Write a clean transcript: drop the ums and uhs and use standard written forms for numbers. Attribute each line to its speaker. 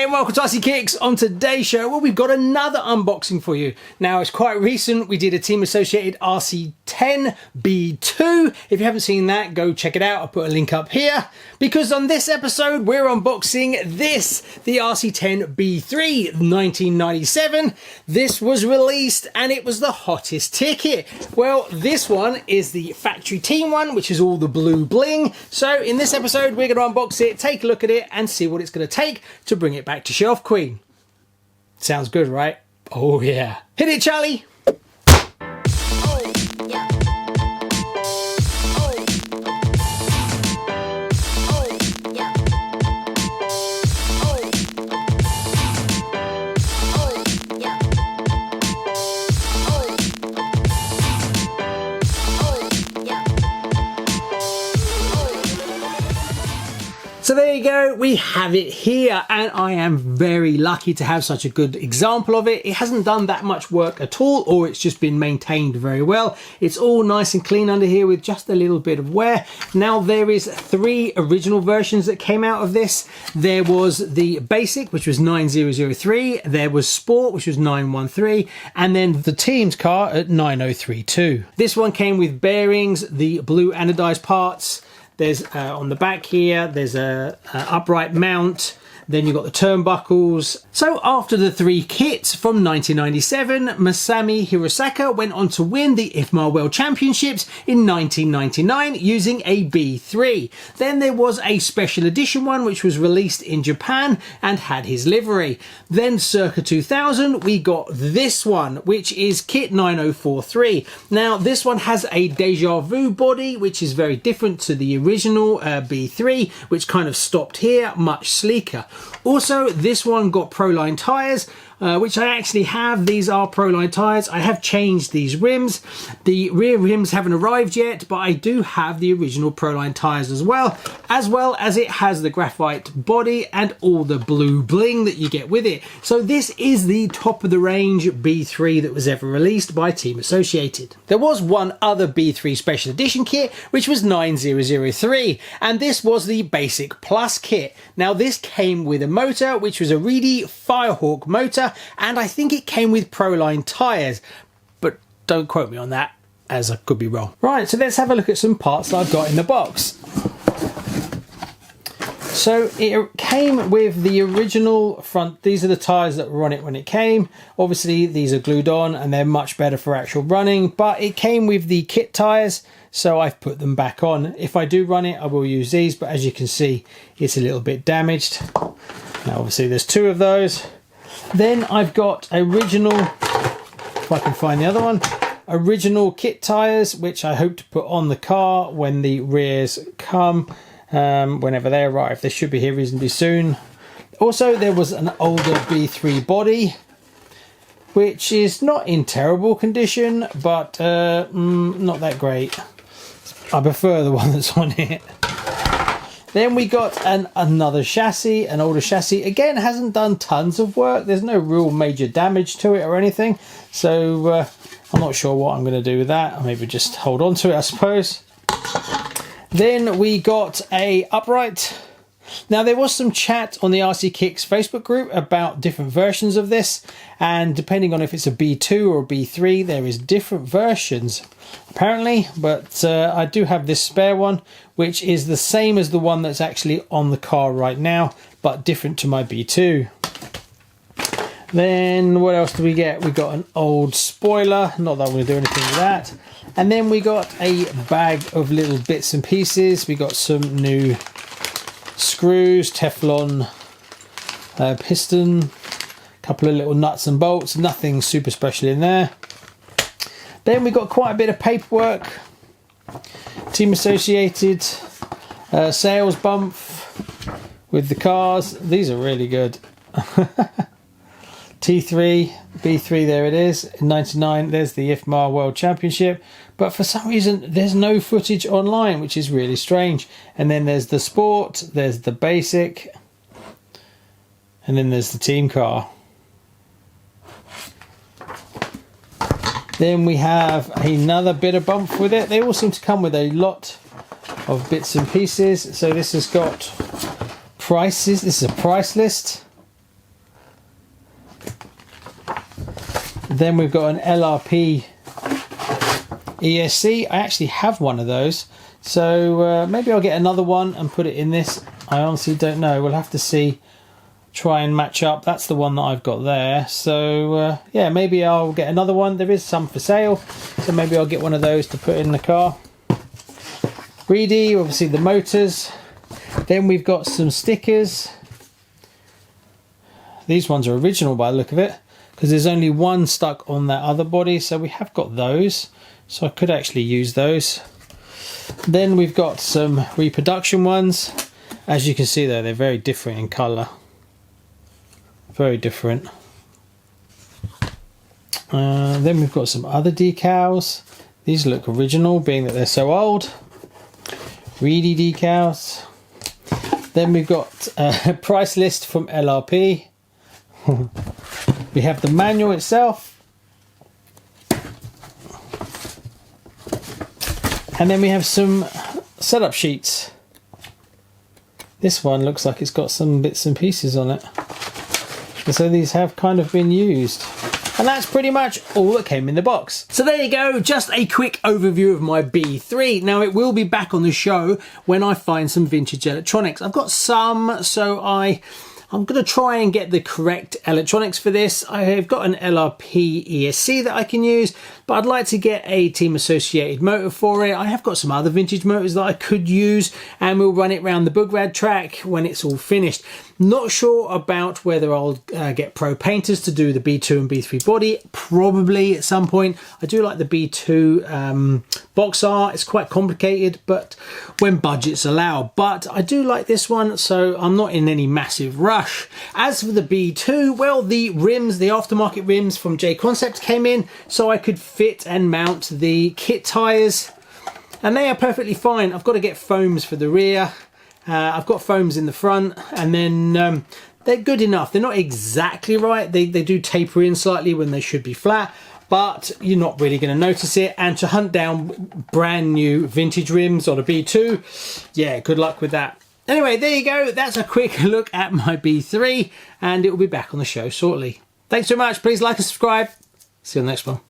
Speaker 1: and welcome to RCKicks. On today's show, well, we've got another unboxing for you. Now, it's quite recent. We did a Team Associated RC10B2. If you haven't seen that, go check it out. I'll put a link up here. Because on this episode, we're unboxing this, the RC10B3 1997. This was released and it was the hottest ticket. Well, this one is the factory team one, which is all the blue bling. So in this episode, we're going to unbox it, take a look at it and see what it's going to take to bring it back to Shelf Queen. Sounds good, right? Oh yeah. Hit it, Charlie! So there you go, we have it here, and I am very lucky to have such a good example of it. It hasn't done that much work at all, or it's just been maintained very well. It's all nice and clean under here with just a little bit of wear. Now there is 3 original versions that came out of this. There was the basic, which was 9003, there was sport, which was 913, and then the team's car at 9032. This one came with bearings, the blue anodized parts. There's on the back here, there's a upright mount. Then you've got the turnbuckles. So after the 3 kits from 1997, Masami Hirosaka went on to win the IFMA World Championships in 1999 using a B3. Then there was a special edition one which was released in Japan and had his livery. Then circa 2000 we got this one, which is kit 9043. Now this one has a deja vu body, which is very different to the original B3, which kind of stopped here, much sleeker. Also, this one got Proline tyres, which I actually have. These are Proline tyres. I have changed these rims. The rear rims haven't arrived yet, but I do have the original Proline tyres as well as it has the graphite body and all the blue bling that you get with it. So this is the top of the range B3 that was ever released by Team Associated. There was one other B3 special edition kit, which was 9003, and this was the basic plus kit. Now this came with a motor, which was a Reedy Firehawk motor, and I think it came with Proline tyres, but don't quote me on that, as I could be wrong. Right, so let's have a look at some parts that I've got in the box. So it came with the original front. These are the tyres that were on it when it came. Obviously these are glued on and they're much better for actual running, but it came with the kit tyres, so I've put them back on. If I do run it, I will use these, but as you can see, it's a little bit damaged. Now obviously there's 2 of those. Then I've got original, if I can find the other one, original kit tyres, which I hope to put on the car when the rears come, whenever they arrive. They should be here reasonably soon. Also, there was an older B3 body, which is not in terrible condition, but not that great. I prefer the one that's on it. Then we got another chassis, an older chassis. Again, hasn't done tons of work. There's no real major damage to it or anything. So I'm not sure what I'm going to do with that. I'll maybe just hold on to it, I suppose. Then we got a upright. Now there was some chat on the RCKicks Facebook group about different versions of this, and depending on if it's a B2 or a B3, there is different versions apparently, but I do have this spare one, which is the same as the one that's actually on the car right now, but different to my B2. Then what else do we get? We got an old spoiler, not that I'm going to do anything with that. And then we got a bag of little bits and pieces. We got some new screws, Teflon piston, a couple of little nuts and bolts, nothing super special in there. Then we got quite a bit of paperwork, Team Associated sales bump with the cars. These are really good. T3, B3, there it is, in 99, there's the IFMA World Championship, but for some reason there's no footage online, which is really strange. And then there's the sport, there's the basic, and then there's the team car. Then we have another bit of bump with it. They all seem to come with a lot of bits and pieces. So this has got prices. This is a price list. Then we've got an LRP ESC. I actually have one of those, so maybe I'll get another one and put it in this. I honestly don't know. We'll have to see, try and match up. That's the one that I've got there. So yeah, maybe I'll get another one. There is some for sale, so maybe I'll get one of those to put in the car. Greedy, obviously the motors. Then we've got some stickers. These ones are original by the look of it, because there's only one stuck on that other body, so we have got those, so I could actually use those. Then we've got some reproduction ones. As you can see there, they're very different in colour, very different. Then we've got some other decals. These look original, being that they're so old. Reedy decals. Then we've got a price list from LRP. We have the manual itself, and then we have some setup sheets. This one looks like it's got some bits and pieces on it, so these have kind of been used. And that's pretty much all that came in the box. So there you go, just a quick overview of my B3. Now it will be back on the show when I find some vintage electronics. I've got some, so I'm going to try and get the correct electronics for this. I've got an LRP ESC that I can use, but I'd like to get a team associated motor for it. I have got some other vintage motors that I could use, and we'll run it around the Bugrad track when it's all finished. Not sure about whether I'll get pro painters to do the B2 and B3 body. Probably at some point. I do like the B2 box art. It's quite complicated, but when budgets allow. But I do like this one, so I'm not in any massive rush. As for the B2, well, the rims, the aftermarket rims from J Concept came in, so I could fit and mount the kit tyres, and they are perfectly fine. I've got to get foams for the rear. I've got foams in the front, and then they're good enough. They're not exactly right. They do taper in slightly when they should be flat, but you're not really going to notice it. And to hunt down brand new vintage rims on a B2, yeah, good luck with that. Anyway, there you go. That's a quick look at my B3, and it will be back on the show shortly. Thanks so much. Please like and subscribe. See you on the next one.